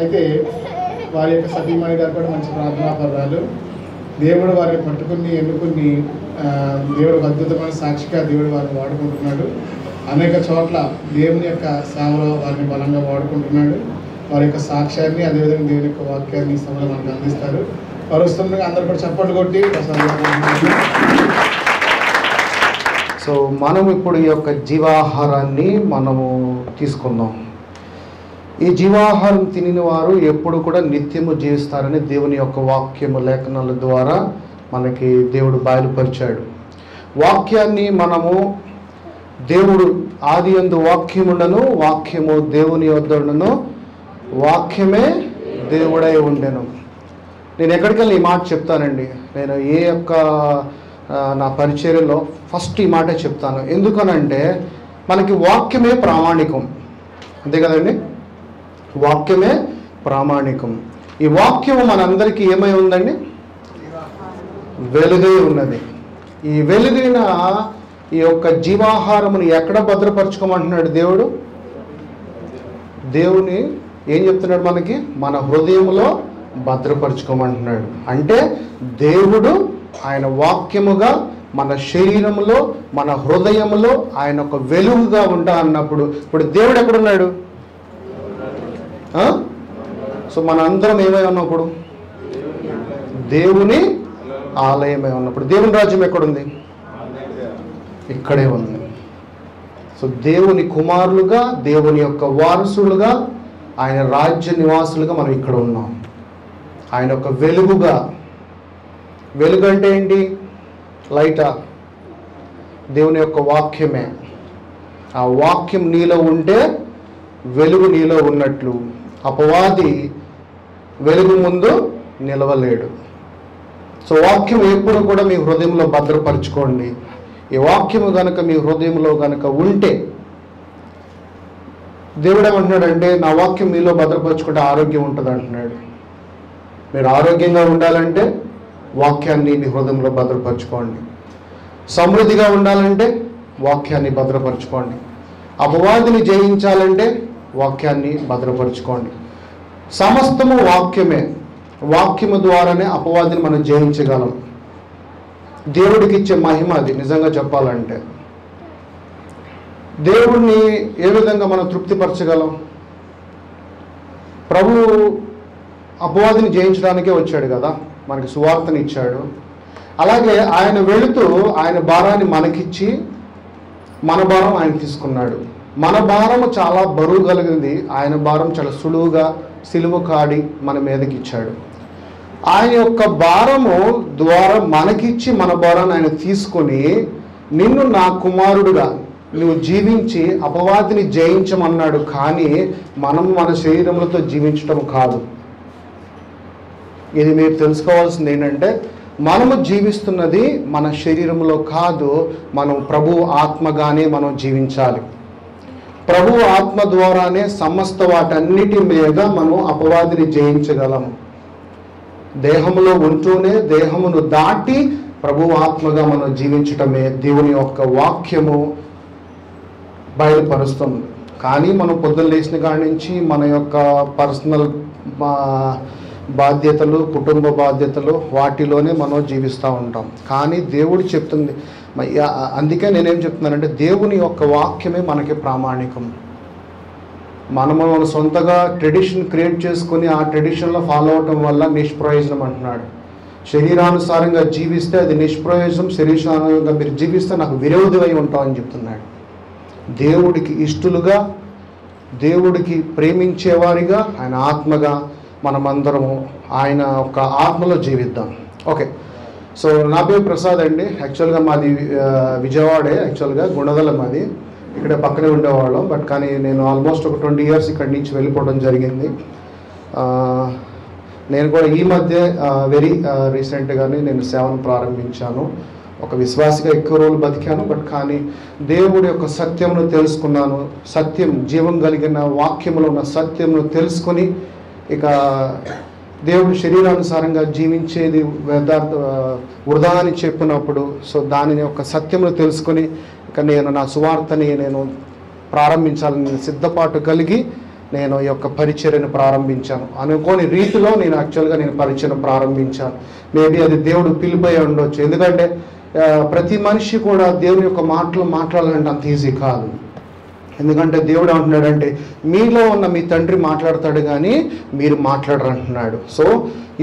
అయితే వారి యొక్క సతీమణి గారు కూడా మంచి ప్రార్థనాపరాలు. దేవుడు వారిని పట్టుకుని ఎన్నుకుని దేవుడు అద్భుతమైన సాక్షిగా దేవుడు వారిని వాడుకుంటున్నాడు. అనేక చోట్ల దేవుని యొక్క సేవలో వారిని బలంగా వాడుకుంటున్నాడు. వారి యొక్క సాక్ష్యాన్ని, అదేవిధంగా దేవుని యొక్క వాక్యాన్ని సమయంలో మనకు అందిస్తారు. వారు వస్తుండగా అందరూ కూడా చప్పట్లు కొట్టి సో మనం ఇప్పుడు ఈ యొక్క జీవాహారాన్ని మనము తీసుకుందాం. ఈ జీవాహారం తినిన వారు ఎప్పుడు కూడా నిత్యము జీవిస్తారని దేవుని యొక్క వాక్యము లేఖనాల ద్వారా మనకి దేవుడు బయలుపరిచాడు. వాక్యాన్ని మనము దేవుడు ఆది యందు వాక్యముండెను, వాక్యము దేవుని యొద్దను, వాక్యమే దేవుడై ఉండెను. నేను ఎక్కడికెళ్ళి ఈ మాట చెప్తానండి. నేను ఏ యొక్క నా పరిచర్యలో ఫస్ట్ ఈ మాట చెప్తాను. ఎందుకనంటే మనకి వాక్యమే ప్రామాణికం, అంతే కదండి. వాక్యమే ప్రామాణికం. ఈ వాక్యము మనందరికీ ఏమై ఉందండి? వెలుగై ఉన్నది. ఈ వెలుగైన ఈ యొక్క జీవాహారమును ఎక్కడ భద్రపరచుకోమంటున్నాడు దేవుడు? దేవుని ఏం చెప్తున్నాడు మనకి? మన హృదయంలో భద్రపరచుకోమంటున్నాడు. అంటే దేవుడు ఆయన వాక్యముగా మన శరీరములో, మన హృదయములో ఆయన ఒక వెలుగుగా ఉంటా అన్నప్పుడు, ఇప్పుడు దేవుడు ఎక్కడున్నాడు? సో మన అందరం ఏమై ఉన్నప్పుడు? దేవుని ఆలయమై ఉన్నప్పుడు. దేవుని రాజ్యం ఎక్కడుంది? ఇక్కడే ఉంది. సో దేవుని కుమారులుగా, దేవుని యొక్క వారసులుగా, ఆయన రాజ్య నివాసులుగా మనం ఇక్కడ ఉన్నాం. ఆయన యొక్క వెలుగుగా. వెలుగు అంటే ఏంటి? లైటా? దేవుని యొక్క వాక్యమే. ఆ వాక్యం నీలో ఉంటే వెలుగు నీలో ఉన్నట్లు. అపవాది వెలుగు ముందు నిలవలేడు. సో వాక్యం ఎప్పుడు కూడా మీ హృదయంలో భద్రపరచుకోండి. ఈ వాక్యము కనుక మీ హృదయంలో కనుక ఉంటే, దేవుడు ఏమంటున్నాడంటే నా వాక్యం మీలో భద్రపరచుకుంటే ఆరోగ్యం ఉంటుంది అంటున్నాడు. మీరు ఆరోగ్యంగా ఉండాలంటే వాక్యాన్ని మీ హృదయంలో భద్రపరచుకోండి. సమృద్ధిగా ఉండాలంటే వాక్యాన్ని భద్రపరచుకోండి. అపవాదిని జయించాలంటే వాక్యాన్ని భద్రపరచుకోండి. సమస్తము వాక్యమే. వాక్యము ద్వారానే అపవాదిని మనం జయించగలం. దేవుడికి ఇచ్చే మహిమ అది. నిజంగా చెప్పాలంటే దేవుడిని ఏ విధంగా మనం తృప్తిపరచగలం? ప్రభువు అపవాదిని జయించడానికే వచ్చాడు కదా, మనకి సువార్తని ఇచ్చాడు. అలాగే ఆయన వెళుతూ ఆయన భారాన్ని మనకిచ్చి మన భారం ఆయన తీసుకున్నాడు. మన భారము చాలా బరువు కలిగింది, ఆయన భారం చాలా సులువుగా సిలువ కాడి మన మీదకి ఇచ్చాడు. ఆయన యొక్క భారము ద్వారా మనకిచ్చి మన భారాన్ని ఆయన తీసుకొని, నిన్ను నా కుమారుడుగా నువ్వు జీవించి అపవాదిని జయించమన్నాడు. కానీ మనం మన శరీరములతో జీవించటం కాదు. ఇది మీరు తెలుసుకోవాల్సింది ఏంటంటే, మనము జీవిస్తున్నది మన శరీరంలో కాదు, మనం ప్రభు ఆత్మగానే మనం జీవించాలి. ప్రభు ఆత్మ ద్వారానే సమస్త వాటన్నిటి మీద మనం అపవాదిని జయించగలము. దేహములో ఉంటూనే దేహమును దాటి ప్రభు ఆత్మగా మనం జీవించటమే దేవుని యొక్క వాక్యము బయలుపరుస్తుంది. కానీ మనం పొద్దున్న లేచిన కాడి నుంచి మన యొక్క పర్సనల్ బాధ్యతలు, కుటుంబ బాధ్యతలు, వాటిలోనే మనం జీవిస్తూ ఉంటాం. కానీ దేవుడు చెప్తుంది, అందుకే నేనేం చెప్తున్నానంటే దేవుని యొక్క వాక్యమే మనకి ప్రామాణికం. మనము మన సొంతగా ట్రెడిషన్ క్రియేట్ చేసుకుని ఆ ట్రెడిషన్లో ఫాలో అవటం వల్ల నిష్ప్రయోజనం అంటున్నాడు. శరీరానుసారంగా జీవిస్తే అది నిష్ప్రయోజనం, శరీరానుసారంగా మీరు జీవిస్తే నాకు విరోధమై ఉంటామని చెప్తున్నాడు. దేవుడికి ఇష్టలుగా, దేవుడికి ప్రేమించేవారిగా, ఆయన ఆత్మగా మనమందరము ఆయన ఒక ఆత్మలో జీవిద్దాం. ఓకే, సో నా పేరు ప్రసాద్ అండి. యాక్చువల్గా మాది విజయవాడే, యాక్చువల్గా గుణదల మాది, ఇక్కడ పక్కనే ఉండేవాళ్ళం. బట్ కానీ నేను ఆల్మోస్ట్ ఒక 20 years ఇక్కడి నుంచి వెళ్ళిపోవడం జరిగింది. నేను కూడా ఈ మధ్య వెరీ రీసెంట్గానే నేను సేవను ప్రారంభించాను. ఒక విశ్వాసిగా ఎక్కువ రోజులు బతికాను. బట్ కానీ దేవుడి యొక్క సత్యమును తెలుసుకున్నాను. సత్యం, జీవం కలిగిన వాక్యములో ఉన్న సత్యమును తెలుసుకొని, ఇక దేవుడు శరీరానుసారంగా జీవించేది వృధా అని చెప్పినప్పుడు, సో దాని యొక్క సత్యమును తెలుసుకొని ఇక నేను నా సువార్తని నేను ప్రారంభించాలని సిద్ధపాటు కలిగి నేను ఈ యొక్క పరిచర్యను ప్రారంభించాను. అనుకోని రీతిలో నేను యాక్చువల్గా పరిచర్యను ప్రారంభించాను. మేబీ అది దేవుడు పిలిపోయి ఉండొచ్చు. ఎందుకంటే ప్రతి మనిషి కూడా దేవుని యొక్క మాటలు మాట్లాడాలంటే అంత ఈజీ కాదు. ఎందుకంటే దేవుడు అంటున్నాడంటే మీలో ఉన్న మీ తండ్రి మాట్లాడతాడు కానీ మీరు మాట్లాడరు అంటున్నాడు. సో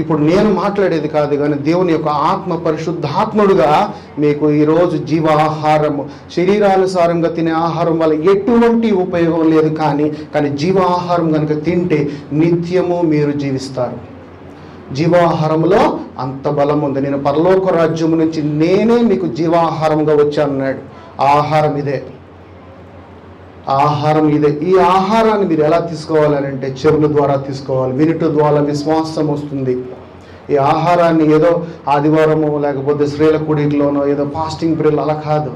ఇప్పుడు నేను మాట్లాడేది కాదు కానీ దేవుని యొక్క ఆత్మ పరిశుద్ధాత్ముడుగా మీకు ఈరోజు జీవాహారము, శరీరానుసారంగా తినే ఆహారం వల్ల ఎటువంటి ఉపయోగం లేదు. కానీ జీవాహారం కనుక తింటే నిత్యము మీరు జీవిస్తారు. జీవాహారంలో అంత బలం ఉంది. నేను పరలోక రాజ్యం నుంచి నేనే మీకు జీవాహారంగా వచ్చానన్నాడు. ఆహారం ఇదే, ఆహారం ఇదే. ఈ ఆహారాన్ని మీరు ఎలా తీసుకోవాలని అంటే చెవుల ద్వారా తీసుకోవాలి. వినుట ద్వారా విశ్వాసం వస్తుంది. ఈ ఆహారాన్ని ఏదో ఆదివారము లేకపోతే స్త్రీల కూడికలోనో ఏదో ఫాస్టింగ్ పీరియడ్ అలా కాదు.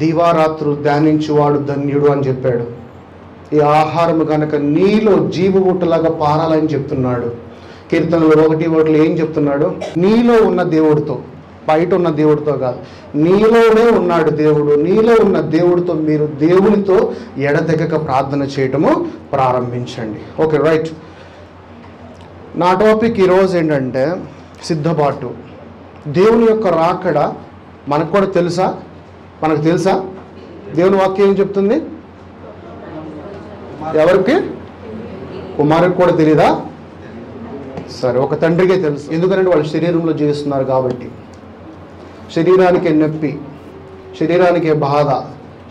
దివారాత్రులు ధ్యానించువాడు ధన్యుడు అని చెప్పాడు. ఈ ఆహారం కనుక నీలో జీవవుటలాగా పారాలని చెప్తున్నాడు. కీర్తనలు 1:1 ఏం చెప్తున్నాడు? నీలో ఉన్న దేవుడితో, బయట ఉన్న దేవుడితో కాదు, నీలోనే ఉన్నాడు దేవుడు. నీలో ఉన్న దేవుడితో మీరు దేవునితో ఎడతెగక ప్రార్థన చేయటము ప్రారంభించండి. Okay, right. నా టాపిక్ ఈరోజు ఏంటంటే సిద్ధపాటు. దేవుని యొక్క రాకడ మనకు కూడా తెలుసా? మనకు తెలుసా? దేవుని వాక్యం ఏం చెప్తుంది? ఎవరికి? కుమారుడికి కూడా తెలీదా? సరే, ఒక తండ్రికే తెలుసు. ఎందుకంటే వాళ్ళు శరీరంలో జీవిస్తున్నారు కాబట్టి. శరీరానికే నొప్పి, శరీరానికే బాధ,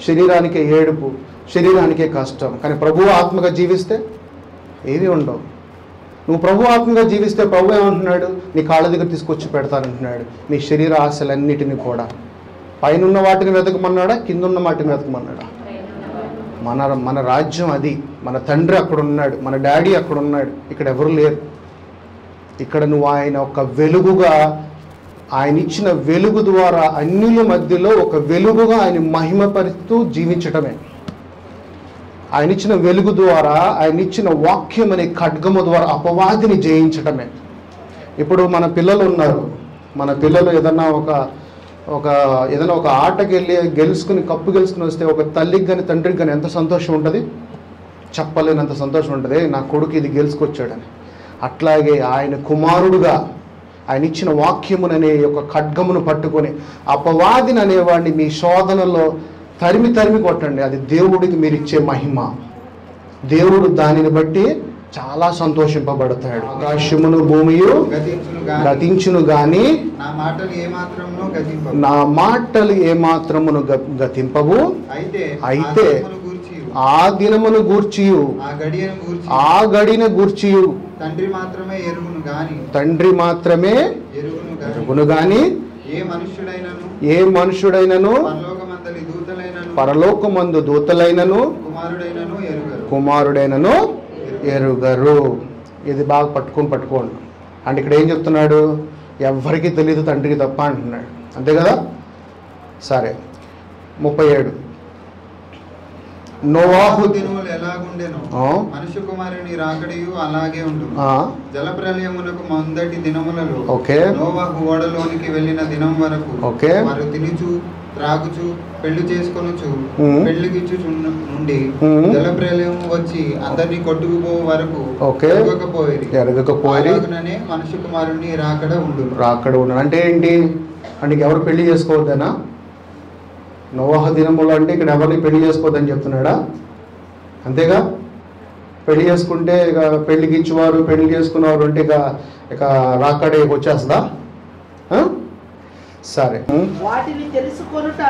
శరీరానికే ఏడుపు, శరీరానికే కష్టం. కానీ ప్రభు ఆత్మగా జీవిస్తే ఏవి ఉండవు. నువ్వు ప్రభు ఆత్మగా జీవిస్తే ప్రభు ఏమంటున్నాడు? నీ కాళ్ళ దగ్గర తీసుకొచ్చి పెడతానంటున్నాడు. నీ శరీర ఆశలన్నిటిని కూడా పైనున్న వాటిని వెతకమన్నాడా, కిందున్న వాటిని వెతకమన్నాడా? మన రాజ్యం అది. మన తండ్రి అక్కడ ఉన్నాడు, మన డాడీ అక్కడ ఉన్నాడు. ఇక్కడ ఎవరు లేరు. ఇక్కడ నువ్వు ఆయన ఒక వెలుగుగా, ఆయన ఇచ్చిన వెలుగు ద్వారా అన్యుల మధ్యలో ఒక వెలుగుగా ఆయన మహిమపరుస్తూ జీవించటమే. ఆయన ఇచ్చిన వెలుగు ద్వారా, ఆయన ఇచ్చిన వాక్యం అనే ఖడ్గము ద్వారా అపవాదిని జయించటమే. ఇప్పుడు మన పిల్లలు ఉన్నారు. మన పిల్లలు ఏదన్నా ఒక ఆటకి వెళ్ళి గెలుచుకుని కప్పు గెలుచుకుని వస్తే ఒక తల్లికి కానీ తండ్రికి కానీ ఎంత సంతోషం ఉంటుంది? చెప్పలేనంత సంతోషం ఉంటుంది. నా కొడుకు ఇది గెలుచుకొచ్చాడని. అట్లాగే ఆయన కుమారుడుగా ఆయన ఇచ్చిన వాక్యముననే యొక్క ఖడ్గమును పట్టుకొని అపవాదిని అనేవాడిని మీ శోధనలో తరిమి కొట్టండి. అది దేవుడికి మీరు ఇచ్చే మహిమ. దేవుడు దానిని బట్టి చాలా సంతోషింపబడతాడు. ఆకాశమును భూమియు గతించును గాని నా మాటలు ఏమాత్రమును గతింపవు. అయితే ఆ దినమును గూర్చియు ఆ గడిన గూర్చియు తండ్రి మాత్రమే ఎరుగును గాని ఏ మనుష్యుడైనను పరలోకమందు దూతలైనను కుమారుడైనను ఎరుగరు. ఇది బాగా పట్టుకోండి. అంటే ఇక్కడ ఏం చెప్తున్నాడు? ఎవరికి తెలియదు తండ్రికి తప్ప అంటున్నాడు. అంతే కదా? సరే, 37 నోవాహు దినములు ఎలాగుండెనో మనుష్య కుమారుని రాకడయు అలాగే ఉండును. జలప్రలయమునకు మొదటి దినములలో నోవాహు ఓడలోనికి వెళ్ళిన దినం వరకు వారు తినుచు త్రాగుచు పెళ్లి చేసుకొనుచు పెళ్లికిచ్చుచుండి జలప్రలయం వచ్చి అందరినీ కొట్టుకుపో వరకు ఎరగకపోయి మనుష్య కుమారుని రాకడ ఉండు. అంటే ఏంటి? అంటే ఎవరు పెళ్లి చేసుకోవద్దనా? నోవాహ దినములు అంటే ఇక్కడ ఎవరిని పెళ్లి చేసుకోవద్దని చెప్తున్నాడా? అంతేగా? పెళ్లి చేసుకుంటే ఇక పెళ్లికి ఇచ్చేవారు, పెళ్లి చేసుకున్నవారు అంటే ఇక రాకడే వచ్చేస్తుందా? సరే, వాటిని తెలుసుకొనుట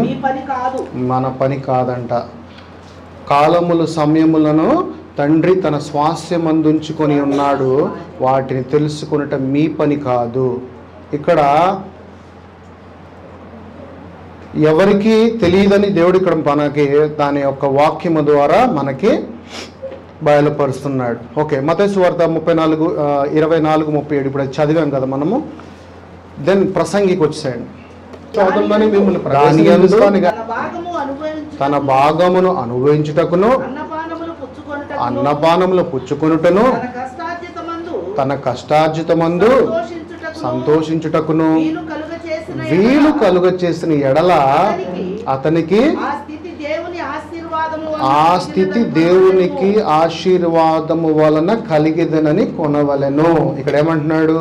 మీ పని కాదు, మన పని కాదంట. కాలములు సమయములను తండ్రి తన స్వాస్యమందుంచుకొని ఉన్నాడు. వాటిని తెలుసుకొనుట మీ పని కాదు. ఇక్కడ ఎవరికి తెలియదని దేవుడు ఇక్కడ మనకి దాని యొక్క వాక్యము ద్వారా మనకి బయలుపరుస్తున్నాడు. ఓకే, మత్తయి సువార్త 24:24-37 ఇప్పుడు అది చదివాం కదా మనము. దెన్ ప్రసంగికి వచ్చేయండి. తన భాగమును అనుభవించుటకును అన్నపానములు పుచ్చుకొనుటను తన కష్టార్జితమందు సంతోషించుటకును వీలు కలుగ చేసిన ఎడల అతనికి ఆ స్థితి దేవునికి ఆశీర్వాదము వలన కలిగిదనని కొనవలెను. ఇక్కడ ఏమంటున్నాడు?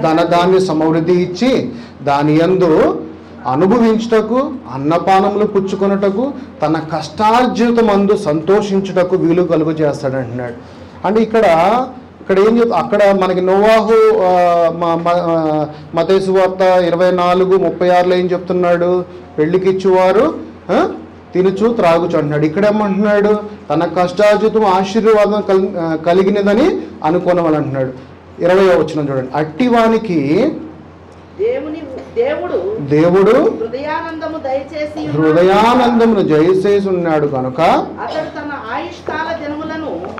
ధనధాన్య సమృద్ధి ఇచ్చి దాని యందు అనుభవించుటకు, అన్నపానములు పుచ్చుకొనుటకు, తన కష్టార్జితమందు సంతోషించుటకు వీలు కలుగు చేస్తాడంటున్నాడు. అంటే ఇక్కడ ఏం చెప్తా, అక్కడ మనకి నోవాహు మత్తయి సువార్త 24:36 ఏం చెప్తున్నాడు? పెళ్లికి ఇచ్చేవారు తినుచు త్రాగుచు అంటున్నాడు. ఇక్కడ ఏమంటున్నాడు? తన కష్టార్జితం ఆశీర్వాదం కలిగినదని అనుకోనవాలంటున్నాడు. 20వ వచనం చూడండి. అట్టివానికి దేవుడు హృదయానందమును దయచేసి ఉన్నాడు కనుక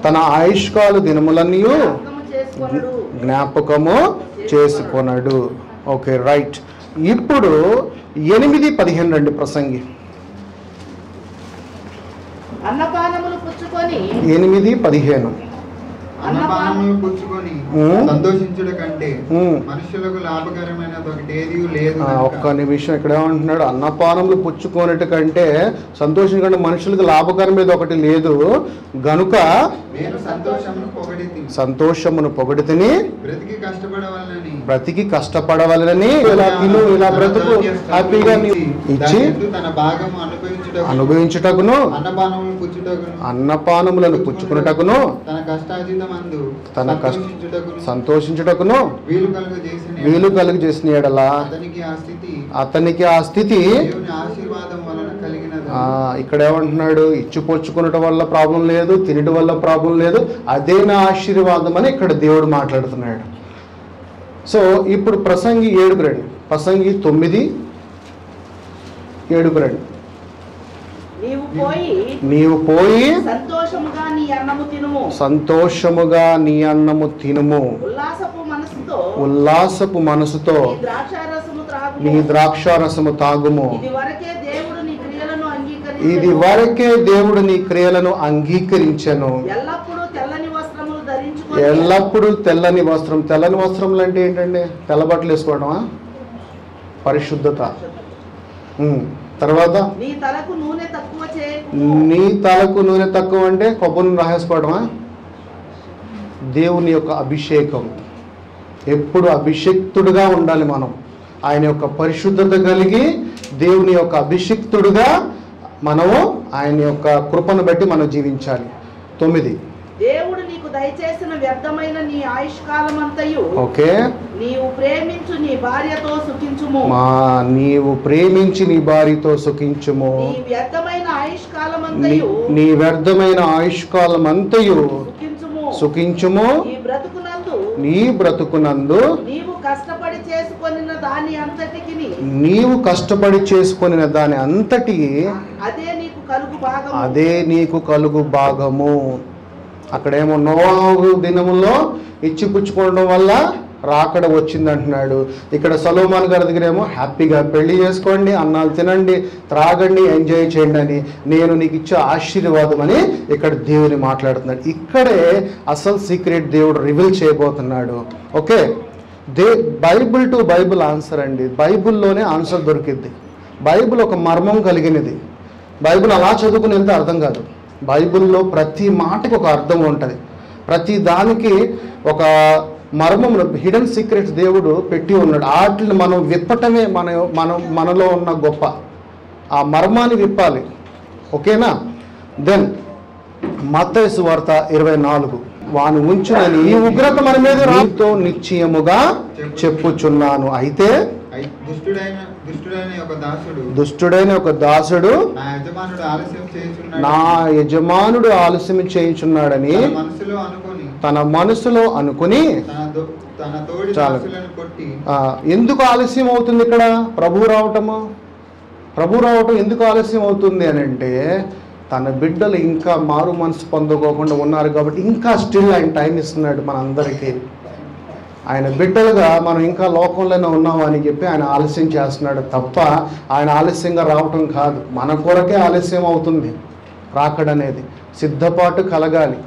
తన ఆయుష్కాల దినములన్నీ జ్ఞాపకము చేసుకొనడు. Okay, right. ఇప్పుడు 8:15 రండి ప్రసంగి. 8:15 అన్నపానములు పుచ్చుకొని సంతోషించుట కంటే మనుషులకు లాభకరమైనది ఒకటి ఏదీ లేదు. ఒక్క నిమిషం, ఇక్కడ ఏమంటున్నాడు? అన్నపానములు పుచ్చుకోనట కంటే సంతోషించకుండా మనుషులకు లాభకరమైనది ఒకటి లేదు గనుక నేను సంతోషమును పొగడితిని, బ్రతికి కష్టపడవలనని, ఇలా తిను, ఇలా బ్రతుకు, హ్యాపీగా ఇచ్చి తన భాగము అనుభవించుటకును, అన్నపానములను పుచ్చుకున్నటకును, తన సంతోషించుటకును వీలు కలుగు చేసిన యెడల అతనికి ఆ స్థితి ఇక్కడ ఏమంటున్నాడు? ఇచ్చిపుచ్చుకునటం వల్ల ప్రాబ్లం లేదు, తినటం వల్ల ప్రాబ్లం లేదు, అదే నా ఆశీర్వాదం అని ఇక్కడ దేవుడు మాట్లాడుతున్నాడు. సో ఇప్పుడు ప్రసంగి 7కు రండి. ప్రసంగి 9:7కు రండి. నీవు పోయి సంతోషముగా నీ అన్నము తినుము, ఉల్లాసపు మనసుతో నీ ద్రాక్షారసము తాగుము. ఇది వరకే దేవుడు నీ క్రియలను అంగీకరించెను. ఎల్లప్పుడూ తెల్లని వస్త్రం. తెల్లని వస్త్రములు అంటే ఏంటండి? తెల్ల బట్టలు వేసుకోవడమా? పరిశుద్ధత. తర్వాత నీ తలకు నూనె తక్కువ అంటే కొబ్బరి నూనె రాసేసుకోవడమా? దేవుని యొక్క అభిషేకం. ఎప్పుడు అభిషిక్తుడుగా ఉండాలి మనం. ఆయన యొక్క పరిశుద్ధత కలిగి దేవుని యొక్క అభిషిక్తుడుగా మనము ఆయన యొక్క కృపను బట్టి మనం జీవించాలి. 9 దేవుడు నీకు దయచేసిన వ్యర్థమైన నీ ఆయుష్కాలమంతయు ఓకే నీవు ప్రేమించు నీ భార్యతో సుఖించుము. నీవు ప్రేమించి నీ భార్యతో సుఖించుము. నీ వ్యర్థమైన ఆయుష్కాలమంతయు సుఖించుము. నీ బ్రతుకునందు నీవు కష్టపడి చేసుకొనిన దాని అంతటికి అదే నీకు కలుగు భాగము. అక్కడేమో నోవాహు దినములో ఇచ్చిపుచ్చుకోవడం వల్ల రాకడ వచ్చింది అంటున్నాడు. ఇక్కడ సొలొమోను గారి దగ్గర ఏమో హ్యాపీగా పెళ్లి చేసుకోండి, అన్నాలు తినండి, త్రాగండి, ఎంజాయ్ చేయండి అని నేను నీకు ఇచ్చే ఆశీర్వాదం అని ఇక్కడ దేవుని మాట్లాడుతున్నాడు. ఇక్కడే అసలు సీక్రెట్ దేవుడు రివీల్ చేయబోతున్నాడు. Okay, Bible to Bible answer అండి. బైబిల్లోనే ఆన్సర్ దొరికిద్ది. బైబిల్ ఒక మర్మం కలిగినది. బైబిల్ అలా చదువుకుని వెళ్తే అర్థం కాదు. బైబిల్లో ప్రతి మాటకి ఒక అర్థం ఉంటుంది. ప్రతి దానికి ఒక మర్మమును, హిడెన్ సీక్రెట్స్ దేవుడు పెట్టి ఉన్నాడు. వాటిని మనం విప్పటమే మనలో ఉన్న గొప్ప. ఆ మర్మాన్ని విప్పాలి. ఓకేనా? దెన్ మత్తయి సువార్త 24 వాని ఉంచునని ఈ ఉగ్రత మన మీద రాతో నిశ్చయముగా చెప్పుచున్నాను. అయితే దుష్టుడైన ఒక దాసుడు నా యజమానుడు ఆలస్యం చేయుచున్నాడని తన మనసులో అనుకుని చాలు. ఎందుకు ఆలస్యం అవుతుంది ఇక్కడ? ప్రభు రావటం ఎందుకు ఆలస్యం అవుతుంది అని అంటే తన బిడ్డలు ఇంకా మారు మనసు పొందుకోకుండా ఉన్నారు కాబట్టి ఇంకా స్టిల్ ఆయన టైం ఇస్తున్నాడు మనందరికీ. ఆయన బిడ్డలుగా మనం ఇంకా లోకంలోనే ఉన్నామని చెప్పి ఆయన ఆలస్యం చేస్తున్నాడు తప్ప ఆయన ఆలస్యంగా రావటం కాదు. మన కొరకే ఆలస్యం అవుతుంది రాకడనేది. సిద్ధపాటు కలగాలి.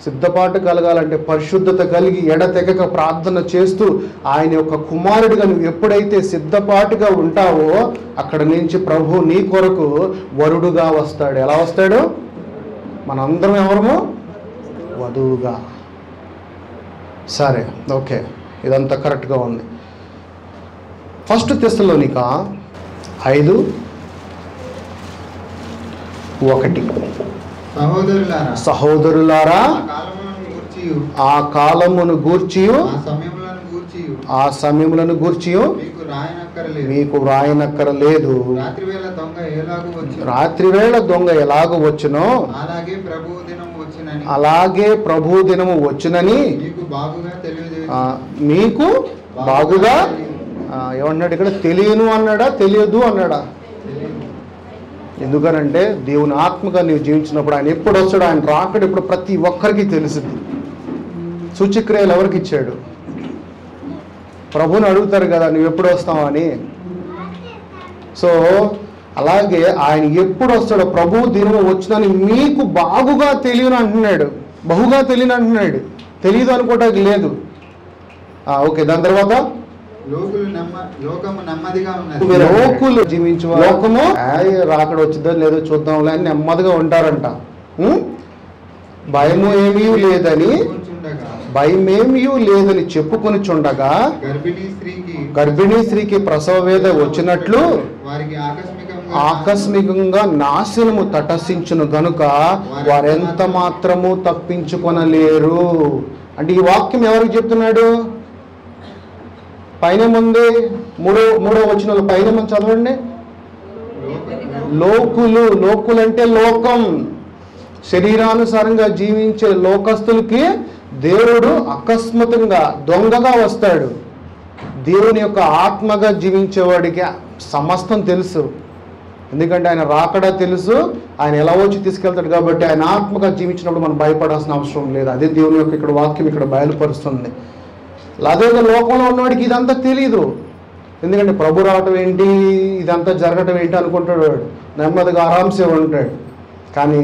సిద్ధపాటు కలగాలంటే పరిశుద్ధత కలిగి ఎడతెగక ప్రార్థన చేస్తూ ఆయన యొక్క కుమారుడిగా నువ్వు ఎప్పుడైతే సిద్ధపాటుగా ఉంటావో అక్కడ నుంచి ప్రభు నీ కొరకు వరుడుగా వస్తాడు. ఎలా వస్తాడు? మనందరం ఎవరము? వధువుగా. సరే, ఓకే, ఇదంతా కరెక్ట్గా ఉంది. ఫస్ట్ తెస్సలోనిక 5:1 సహోదరులారా ఆ కాలమును గూర్చియు ఆ సమయములను గూర్చియు మీకు వ్రాయనక్కరలేదు. రాత్రివేళ దొంగ ఎలాగూ వచ్చునో అలాగే ప్రభు దినము వచ్చునని మీకు బాగుగా ఏమన్నాడు ఇక్కడ? తెలియను అన్నాడా, తెలియదు అన్నాడా? ఎందుకనంటే దేవుని ఆత్మగా నీవు జీవించినప్పుడు ఆయన ఎప్పుడు వస్తాడు, ఆయన రాకడు ఇప్పుడు ప్రతి ఒక్కరికి తెలిసింది. సూచక్రియలు ఎవరికి ఇచ్చాడు? ప్రభుని అడుగుతారు కదా, నువ్వు ఎప్పుడు వస్తావు అని. సో అలాగే ఆయన ఎప్పుడు వస్తాడో ప్రభు దినము వచ్చినని మీకు బాగుగా తెలియను అంటున్నాడు, బహుగా తెలియను అంటున్నాడు. తెలియదు అనుకోవటానికి లేదు. ఓకే, దాని తర్వాత లోకులు జీవించు లోకము రాకడ వచ్చిందో లేదో చూద్దాంలే అని నెమ్మదిగా ఉంటారంట. భయమేమీ లేదని చెప్పుకొని చుండగా గర్భిణీ స్త్రీకి ప్రసవ వేద వచ్చినట్లు ఆకస్మికంగా నాశనము తటస్థించును గనుక వారెంత మాత్రము తప్పించుకొనలేరు. అంటే ఈ వాక్యం ఎవరికి చెప్తున్నాడు? పైన ముందే మూడో వచనంలో పైన ముందు చదవండి. లోకులు అంటే లోకం, శరీరానుసారంగా జీవించే లోకస్తులకి దేవుడు అకస్మాత్తుగా దొంగగా వస్తాడు. దేవుని యొక్క ఆత్మగా జీవించేవాడికి సమస్తం తెలుసు, ఎందుకంటే ఆయన రాకడా తెలుసు, ఆయన ఎలా వచ్చి తీసుకెళ్తాడు. కాబట్టి ఆయన ఆత్మగా జీవించినప్పుడు మనం భయపడాల్సిన అవసరం లేదు. అదే దేవుని యొక్క ఇక్కడ వాక్యం ఇక్కడ బయలుపరుస్తుంది. అదే లోకంలో ఉన్నవాడికి ఇదంతా తెలీదు, ఎందుకంటే ప్రభు రావటం ఏంటి, ఇదంతా జరగటం ఏంటి అనుకుంటాడు వాడు, నెమ్మదిగా ఆరాంసే ఉంటాడు. కానీ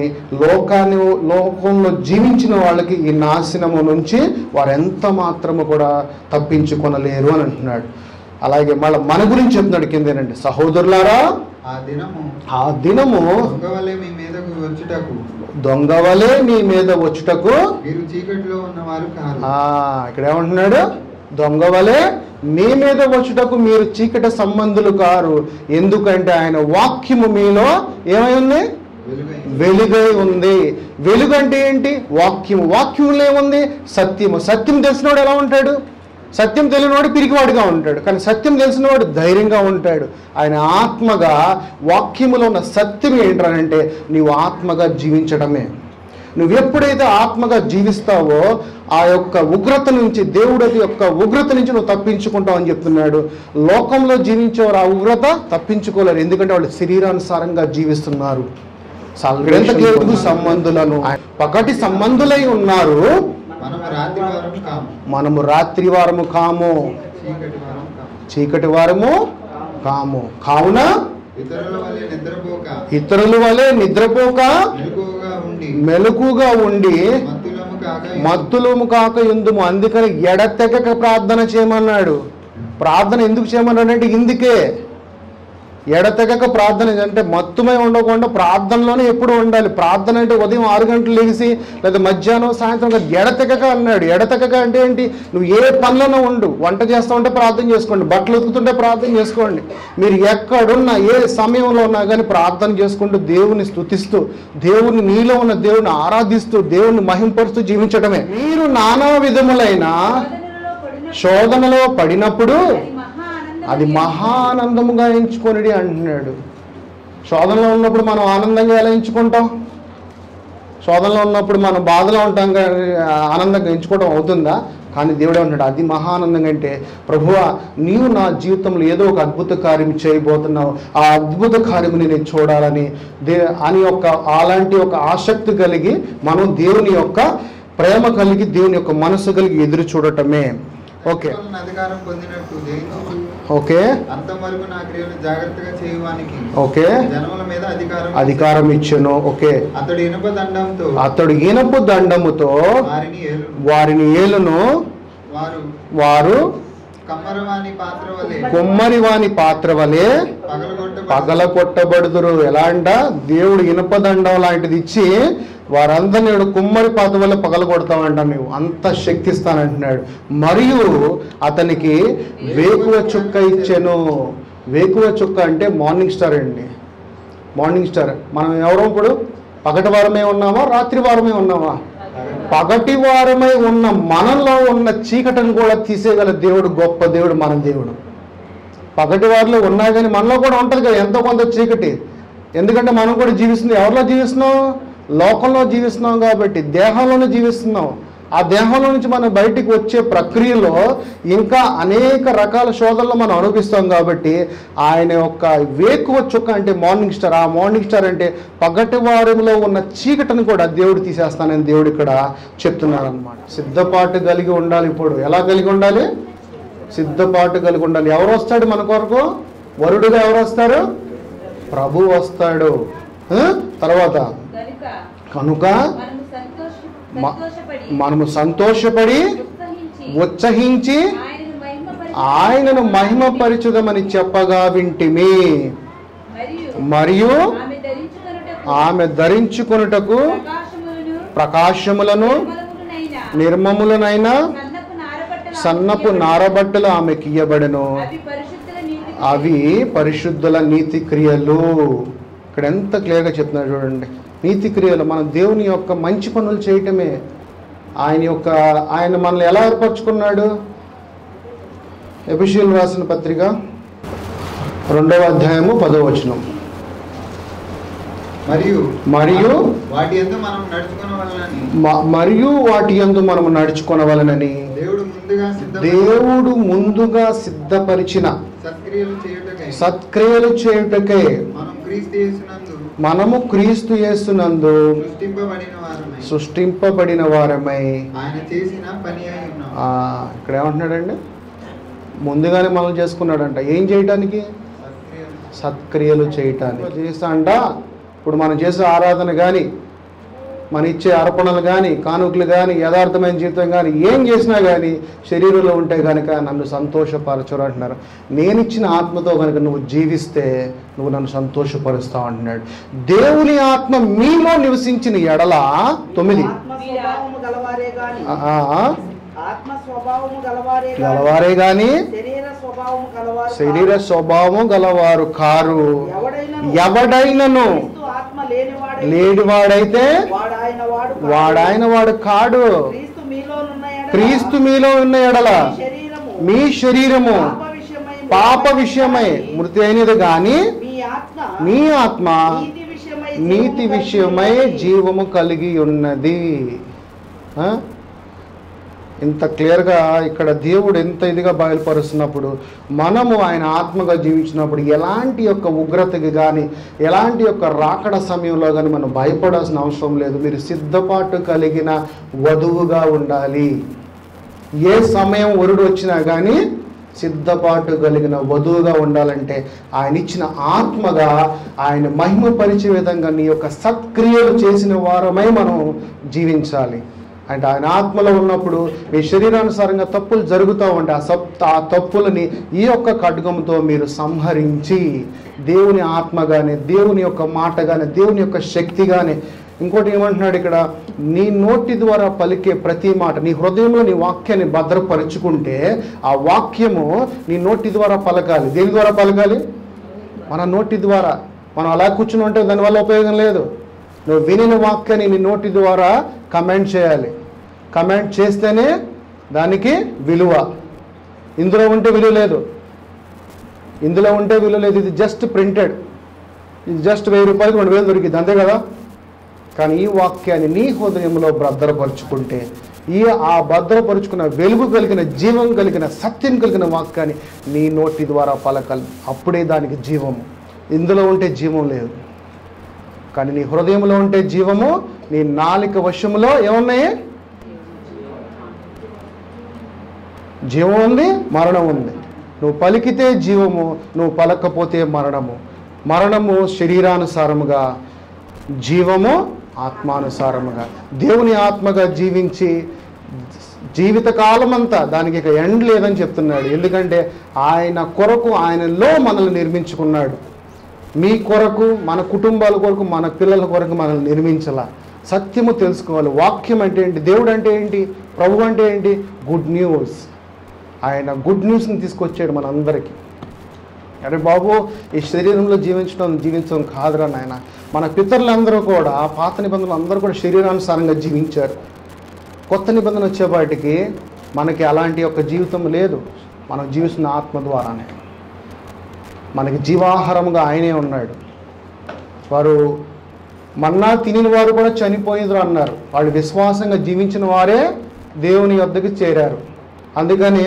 లోకంలో జీవించిన వాళ్ళకి ఈ నాశనము నుంచి వారు ఎంత మాత్రము కూడా తప్పించుకొనలేరు అని అంటున్నాడు. అలాగే మళ్ళీ మన గురించి చెప్తున్నాడు కిందేనండి, సహోదరులారా ఆ దినము దొంగవలే మీ మీద వచ్చుటకు ఇక్కడ ఏమంటున్నాడు? దొంగవలే మీ మీద వచ్చుటకు మీరు చీకటి సంబంధులు కారు, ఎందుకంటే ఆయన వాక్యము మీలో ఏమై ఉంది? వెలుగై ఉంది. వెలుగు అంటే ఏంటి? వాక్యంలో ఏముంది? సత్యము. సత్యం తెలిసినవాడు ఎలా ఉంటాడు? సత్యం తెలియనివాడు పిరికివాడిగా ఉంటాడు, కానీ సత్యం తెలిసినవాడు ధైర్యంగా ఉంటాడు. ఆయన ఆత్మగా వాక్యములో ఉన్న సత్యం ఏంటంటే నీవు ఆత్మగా జీవించడమే. నువ్వు ఎప్పుడైతే ఆత్మగా జీవిస్తావో ఆ యొక్క ఉగ్రత నుంచి, దేవుడి యొక్క ఉగ్రత నుంచి నువ్వు తప్పించుకుంటావు అని చెప్తున్నాడు. లోకంలో జీవించేవారు ఆ ఉగ్రత తప్పించుకోలేరు, ఎందుకంటే వాళ్ళు శరీరానుసారంగా జీవిస్తున్నారు. సంబంధులను పగటి సంబంధులై ఉన్నారు, మనము రాత్రి వారము కాము, చీకటి వారము కాము. కావున ఇతరుల వలె నిద్రపోక మెలకుగా ఉండి మత్తులము కాక ఎందుము. అందుకని ఎడతెగక ప్రార్థన చేయమన్నాడు. ప్రార్థన ఎందుకు చేయమన్నాడు అంటే ఇందుకే. ఎడతెగక ప్రార్థన అంటే మత్తుమై ఉండకుండా ప్రార్థనలోనే ఎప్పుడు ఉండాలి. ప్రార్థన అంటే ఉదయం 6 గంటలు లేచి లేదా మధ్యాహ్నం సాయంత్రం ఎడతెగక అన్నాడు. ఎడతెగక అంటే ఏంటి? నువ్వు ఏ పనులను ఉండు, వంట చేస్తూ ఉంటే ప్రార్థన చేసుకోండి, బట్టలు ఉతుకుతుంటే ప్రార్థన చేసుకోండి, మీరు ఎక్కడున్నా ఏ సమయంలో ఉన్నా కానీ ప్రార్థన చేసుకుంటూ దేవుని స్తుతిస్తూ దేవుని నీలో ఉన్న దేవుని ఆరాధిస్తూ దేవుని మహింపరుస్తూ జీవించడమే. మీరు నానా విధములైన శోధనలో పడినప్పుడు అది మహానందముగా ఎంచుకొనిడి అంటున్నాడు. శోధనలో ఉన్నప్పుడు మనం ఆనందంగా ఎలా ఎంచుకుంటాం? శోధనలో ఉన్నప్పుడు మనం బాధలో ఉంటాం, ఆనందంగా ఎంచుకోవడం అవుతుందా? కానీ దేవుడే అంటాడు అది మహానందంగా. అంటే ప్రభువా నీవు నా జీవితంలో ఏదో ఒక అద్భుత కార్యం చేయబోతున్నావు, ఆ అద్భుత కార్యముని నేను చూడాలని అని అలాంటి ఒక ఆసక్తి కలిగి మనం దేవుని యొక్క ప్రేమ కలిగి దేవుని యొక్క మనసు కలిగి ఎదురు చూడటమే. ఓకే వలన అధికారం పొందినట్టు జయించు ఓకే అంతం వరకు నా క్రియలు జాగ్రత్తగా చేయువానికి ఓకే జనముల మీద అధికారం ఇచ్చెను. ఓకే అతడు ఇనుప దండంతో అతడు ఇనపు దండముతో వారిని ఏలును. వారు కుమ్మరి వాని పాత్ర వలె పగలగొట్టబడుదురు. ఎలా అంట, దేవుడు ఇనుప దండం లాంటిది ఇచ్చి వారందరినీ కుమ్మరి పాత్ర వల్ల పగలగొడతామంట, నువ్వు అంత శక్తి ఇస్తానంటున్నాడు. మరియు అతనికి వేకువ చుక్క ఇచ్చెను. వేకువ చుక్క అంటే మార్నింగ్ స్టార్ అండి, మార్నింగ్ స్టార్. మనం ఎవరో ఇప్పుడు పగటి వారమే ఉన్నామా, రాత్రి వారమే ఉన్నామా? పగటి వారమై ఉన్న మనలో ఉన్న చీకటిని కూడా తీసేయగల దేవుడు, గొప్ప దేవుడు మన దేవుడు. పగటి వారిలో ఉన్నా కానీ మనలో కూడా ఉంటుంది కదా ఎంతో కొంత చీకటి. ఎందుకంటే మనం కూడా జీవిస్తుంది, ఎవరిలో జీవిస్తున్నాం? లోకంలో జీవిస్తున్నాం కాబట్టి దేహంలోనే జీవిస్తున్నాం. ఆ దేహంలో నుంచి మనం బయటికి వచ్చే ప్రక్రియలో ఇంకా అనేక రకాల శోధనలు మనం అనుభవిస్తాం కాబట్టి ఆయన యొక్క వేకువ చుక్క అంటే మార్నింగ్ స్టార్. ఆ మార్నింగ్ స్టార్ అంటే పగటి వారంలో ఉన్న చీకటిని కూడా దేవుడు తీసేస్తానని దేవుడు ఇక్కడ చెప్తున్నారు అనమాట. సిద్ధపాటు కలిగి ఉండాలి. ఇప్పుడు ఎలా కలిగి ఉండాలి? సిద్ధపాటు కలిగి ఉండాలి. ఎవరు వస్తాడు మన కొరకు? వరుడుగా ఎవరు వస్తారు? ప్రభు వస్తాడు. తర్వాత కనుక మనము సంతోషపడి ఉత్సహించి ఆయనను మహిమపరచుదమని చెప్పగా వింటిమి. మరియు ఆమె ధరించుకొనుటకు ప్రకాశములను నిర్మములనైన సన్నపు నారబట్టలు ఆమెకి ఇయ్యబడెను. అవి పరిశుద్ధుల నీతి క్రియలు. ఇక్కడ ఎంత క్లియర్గా చెప్తున్నారు చూడండి. నీతి క్రియలు మన దేవుని యొక్క మంచి పనులు చేయటమే. ఆయన మనల్ని ఎలా ఏర్పరచుకున్నాడు? ఎఫెసీయులకు రాసిన పత్రిక 2వ అధ్యాయము 10వ వచనం. మరియు వాటి యందు మనము నడుచుకొనవలెనని దేవుడు ముందుగా సిద్ధపరిచిన సత్క్రియలు చేయుటకై మనము క్రీస్తు యేసునందు సృష్టింపబడిన వారమై. ఇక్కడ ఏమంటున్నాడండి? ముందుగానే మనం చేసుకున్నాడంట. ఏం చేయటానికి? సత్క్రియలు చేయటానికి చేస్తా అంట. ఇప్పుడు మనం చేసే ఆరాధన కానీ, మన ఇచ్చే అర్పణలు కానీ, కానుకలు కానీ, యథార్థమైన జీవితం కానీ ఏం చేసినా కానీ శరీరంలో ఉంటే కనుక నన్ను సంతోషపరచరు అంటున్నారు. నేను ఇచ్చిన ఆత్మతో కనుక నువ్వు జీవిస్తే నువ్వు నన్ను సంతోషపరుస్తావు అంటున్నాడు. దేవుని ఆత్మ మీలో నివసించిన ఎడల 9 గలవారే గాని శరీర స్వభావము గలవారు కారు. ఎవడైనను లేనివాడైతే వాడాయన వాడు కాడు. క్రీస్తు మీలో ఉన్న ఎడల మీ శరీరము పాప విషయమై మృతి అయినది గాని మీ ఆత్మ నీతి విషయమై జీవము కలిగి ఉన్నది. ఇంత క్లియర్గా ఇక్కడ దేవుడు ఎంత ఇదిగా బయలుపరుస్తున్నప్పుడు మనము ఆయన ఆత్మగా జీవించినప్పుడు ఎలాంటి యొక్క ఉగ్రతకి కానీ ఎలాంటి యొక్క రాకడ సమయంలో కానీ మనం భయపడాల్సిన అవసరం లేదు. మీరు సిద్ధపాటు కలిగిన వధువుగా ఉండాలి. ఏ సమయం వరుడు వచ్చినా కానీ సిద్ధపాటు కలిగిన వధువుగా ఉండాలంటే ఆయన ఇచ్చిన ఆత్మగా ఆయన మహిమపరిచే విధంగా నీ యొక్క సత్క్రియలు చేసిన వారమై మనం జీవించాలి. అంటే ఆయన ఆత్మలో ఉన్నప్పుడు మీ శరీరానుసారంగా తప్పులు జరుగుతూ ఉంటే ఆ తప్పులని ఈ యొక్క ఖడ్గంతో మీరు సంహరించి దేవుని ఆత్మగానే, దేవుని యొక్క మాటగానే, దేవుని యొక్క శక్తిగానే. ఇంకోటి ఏమంటున్నాడు ఇక్కడ, నీ నోటి ద్వారా పలికే ప్రతి మాట, నీ హృదయంలో నీ వాక్యాన్ని భద్రపరుచుకుంటే ఆ వాక్యము నీ నోటి ద్వారా పలకాలి. దేని ద్వారా పలకాలి? మన నోటి ద్వారా. మనం అలా కూర్చుని ఉంటే దానివల్ల ఉపయోగం లేదు. నువ్వు వినిన వాక్యాన్ని నీ నోటి ద్వారా కమెంట్ చేయాలి. కమెంట్ చేస్తేనే దానికి విలువ. ఇందులో ఉంటే విలువ లేదు, ఇందులో ఉంటే విలువ లేదు. ఇది జస్ట్ ప్రింటెడ్, ఇది జస్ట్ 1000 రూపాయలకి 2000 దొరికింది, అంతే కదా. కానీ ఈ వాక్యాన్ని నీ హృదయంలో భద్రపరుచుకుంటే ఆ భద్రపరుచుకున్న వెలుగు కలిగిన, జీవం కలిగిన, సత్యం కలిగిన వాక్యాన్ని నీ నోటి ద్వారా పలకాలి. అప్పుడే దానికి జీవము. ఇందులో ఉంటే జీవం లేదు, కానీ నీ హృదయంలో ఉంటే జీవము. నీ నాలుక వశములో ఏమున్నాయి? జీవం ఉంది, మరణం ఉంది. నువ్వు పలికితే జీవము, నువ్వు పలకపోతే మరణము. మరణము శరీరానుసారముగా, జీవము ఆత్మానుసారముగా. దేవుని ఆత్మగా జీవించి జీవితకాలమంతా దానికి ఇక ఎండ్ లేదని చెప్తున్నాడు. ఎందుకంటే ఆయన కొరకు, ఆయనలో మనల్ని నిర్మించుకున్నాడు. మీ కొరకు, మన కుటుంబాల కొరకు, మన పిల్లల కొరకు మనల్ని నిర్మించాల. సత్యము తెలుసుకోవాలి. వాక్యం అంటే ఏంటి, దేవుడు అంటే ఏంటి, ప్రభు అంటే ఏంటి? Good news. ఆయన గుడ్ న్యూస్ని తీసుకొచ్చాడు మనందరికీ. అరే బాబు, ఈ శరీరంలో జీవించడం కాదురా నాయన. మన పితరులందరూ కూడా, పాత నిబంధనలు అందరూ కూడా శరీరానుసారంగా జీవించారు. కొత్త నిబంధన వచ్చేపాటికి మనకి అలాంటి ఒక జీవితం లేదు. మనం జీవిస్తున్న ఆత్మ ద్వారానే. మనకి జీవాహారముగా ఆయనే ఉన్నాడు. వారు మన్నా తినిన వారు కూడా చనిపోయిండ్రు అన్నారు. వాళ్ళు విశ్వాసంగా జీవించిన వారే దేవుని యొద్దకు చేరారు. అందుకని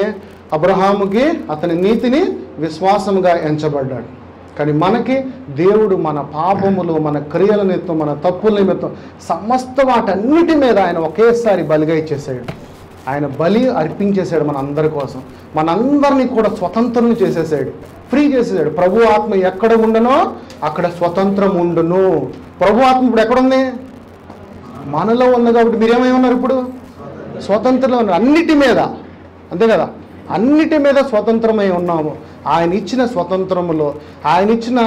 అబ్రహాముకి అతని నీతిని విశ్వాసముగా ఎంచబడ్డాడు. కానీ మనకి దేవుడు మన పాపములు, మన క్రియల నిమిత్తం, మన తప్పుల నిమిత్తం సమస్త వాటన్నిటి మీద ఆయన ఒకేసారి బలిగా ఇచ్చేసాడు. ఆయన బలి అర్పించేశాడు మన అందరి కోసం. మనందరినీ కూడా స్వతంత్రం చేసేసాడు, ఫ్రీ చేసేసాడు. ప్రభు ఆత్మ ఎక్కడ ఉండనో అక్కడ స్వతంత్రం ఉండును. ప్రభు ఆత్మ ఇప్పుడు ఎక్కడుంది? మనలో ఉంది. కాబట్టి మీరేమై ఉన్నారు ఇప్పుడు? స్వతంత్రంలో ఉన్నారు అన్నిటి మీద. అంతే కదా, అన్నిటి మీద స్వతంత్రమై ఉన్నాము. ఆయన ఇచ్చిన స్వతంత్రములో, ఆయన ఇచ్చిన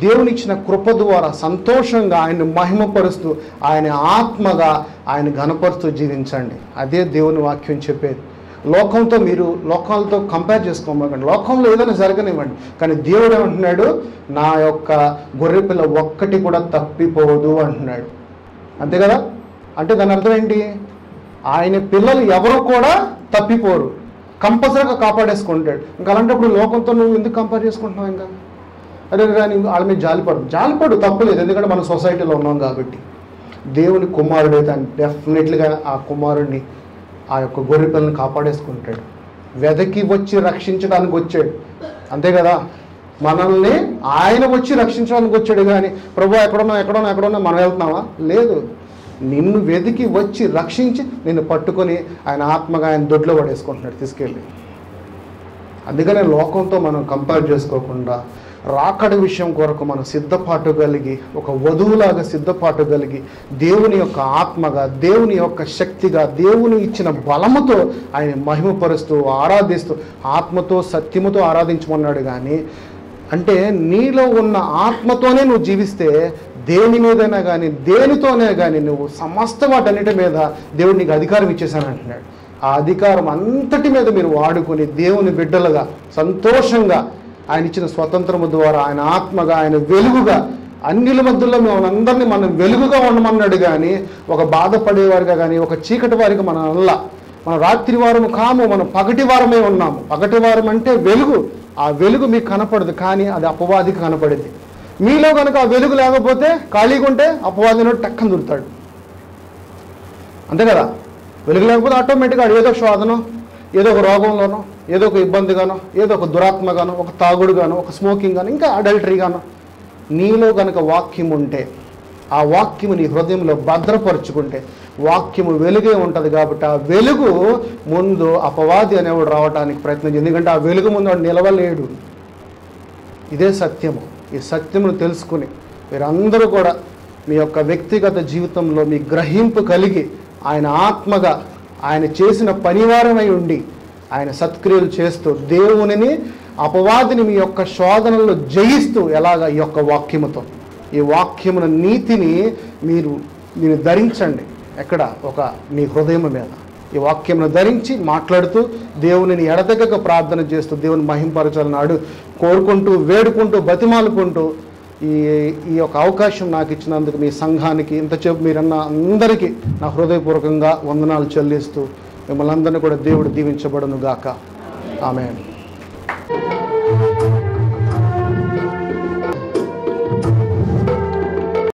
దేవుని ఇచ్చిన కృప ద్వారా సంతోషంగా ఆయన్ని మహిమపరుస్తూ, ఆయన ఆత్మగా ఆయన ఘనపరుస్తూ జీవించండి. అదే దేవుని వాక్యం చెప్పేది. లోకంతో మీరు లోకాలతో కంపేర్ చేసుకోమండి. లోకంలో ఏదైనా జరగనివ్వండి, కానీ దేవుడు ఏమంటున్నాడు? నా యొక్క గొర్రెపిల్ల ఒక్కటి కూడా తప్పిపోదు అంటున్నాడు. అంతే కదా? అంటే దాని అర్థం ఏంటి? ఆయన పిల్లలు ఎవరు కూడా తప్పిపోరు, కంపల్సరీగా కాపాడేసుకుంటాడు. ఇంకా అలాంటప్పుడు లోకంతో నువ్వు ఎందుకు కంపేర్ చేసుకుంటున్నావు? ఇంకా అదే కానీ వాళ్ళ మీద జాలిపడు తప్పలేదు. ఎందుకంటే మనం సొసైటీలో ఉన్నాం కాబట్టి. దేవుని కుమారుడు అయితే డెఫినెట్లీగా ఆ కుమారుడిని, ఆ యొక్క గొర్రె పిల్లని కాపాడేసుకుంటాడు. వెదకి వచ్చి రక్షించడానికి వచ్చాడు. అంతే కదా, మనల్ని ఆయన వచ్చి రక్షించడానికి వచ్చాడు. కానీ ప్రభు ఎక్కడున్నా మనం వెళ్తున్నామా? లేదు. నిన్ను వెతికి వచ్చి రక్షించి నిన్ను పట్టుకొని ఆయన ఆత్మగా ఆయన దొడ్లో పడేసుకుంటున్నాడు తీసుకెళ్ళి. అందుకనే లోకంతో మనం కంపేర్ చేసుకోకుండా రాకడ విషయం కొరకు మనం సిద్ధపాటు కలిగి, ఒక వధువులాగా సిద్ధపాటు కలిగి, దేవుని యొక్క ఆత్మగా, దేవుని యొక్క శక్తిగా, దేవుని ఇచ్చిన బలముతో ఆయన మహిమపరుస్తూ ఆరాధిస్తూ, ఆత్మతో సత్యముతో ఆరాధించమన్నాడు. కానీ అంటే నీలో ఉన్న ఆత్మతోనే నువ్వు జీవిస్తే దేని మీదైనా కానీ దేనితోనే కానీ నువ్వు సమస్త వాటన్నిటి మీద దేవుడు నీకు అధికారం ఇచ్చేసాను అంటున్నాడు. ఆ అధికారం అంతటి మీద మీరు వాడుకొని దేవుని బిడ్డలుగా సంతోషంగా ఆయన ఇచ్చిన స్వతంత్రము ద్వారా, ఆయన ఆత్మగా, ఆయన వెలుగుగా, అన్నిల మధ్యలో అందరినీ మనం వెలుగుగా ఉండమన్నాడు. కానీ ఒక బాధపడేవారిగా కానీ ఒక చీకటి వారికి మనం అల్లా. మనం రాత్రి వారము కాము, మనం పగటి వారమే ఉన్నాము. పగటి వారం అంటే వెలుగు. ఆ వెలుగు మీకు కనపడదు, కానీ అది అపవాదికి కనపడింది. మీలో కనుక ఆ వెలుగు లేకపోతే, ఖాళీగా ఉంటే అపవాదిలో టక్కని దొరుకుతాడు. అంతే కదా, వెలుగు లేకపోతే ఆటోమేటిక్గా ఏదో ఒక శోధనో, ఏదో ఒక రోగంలోనో, ఏదో ఒక ఇబ్బందిగానో, ఏదో ఒక దురాత్మగానో, ఒక తాగుడుగానో, ఒక స్మోకింగ్ గానో, ఇంకా అడల్టరీగానో. నీలో కనుక వాక్యం ఉంటే, ఆ వాక్యము నీ హృదయంలో భద్రపరుచుకుంటే, వాక్యము వెలుగే ఉంటుంది. కాబట్టి ఆ వెలుగు ముందు అపవాది అనేవాడు రావడానికి ప్రయత్నం చేయండి. ఎందుకంటే ఆ వెలుగు ముందు వాడు నిలవలేడు. ఇదే సత్యము. ఈ సత్యమును తెలుసుకుని మీరందరూ కూడా మీ యొక్క వ్యక్తిగత జీవితంలో మీ గ్రహింపు కలిగి, ఆయన ఆత్మగా ఆయన చేసిన పనివారమై ఉండి, ఆయన సత్క్రియలు చేస్తూ, దేవునిని అపవాదిని మీ యొక్క శోధనలో జయిస్తూ, ఎలాగ ఈ యొక్క వాక్యముతో, ఈ వాక్యమున నీతిని మీరు ధరించండి. ఎక్కడ? మీ హృదయం మీద ఈ వాక్యమును ధరించి మాట్లాడుతూ, దేవునిని ఎడతెగక ప్రార్థన చేస్తూ, దేవుని మహింపరచాలని కోరుకుంటూ, వేడుకుంటూ, బతిమాలుకుంటూ, ఈ యొక్క అవకాశం నాకు ఇచ్చినందుకు మీ సంఘానికి ఇంతసేపు మీరన్న అందరికీ నా హృదయపూర్వకంగా వందనాలు చెల్లిస్తూ, మిమ్మల్ని అందరినీ కూడా దేవుడు దీవించబడును గాక. ఆమేన్.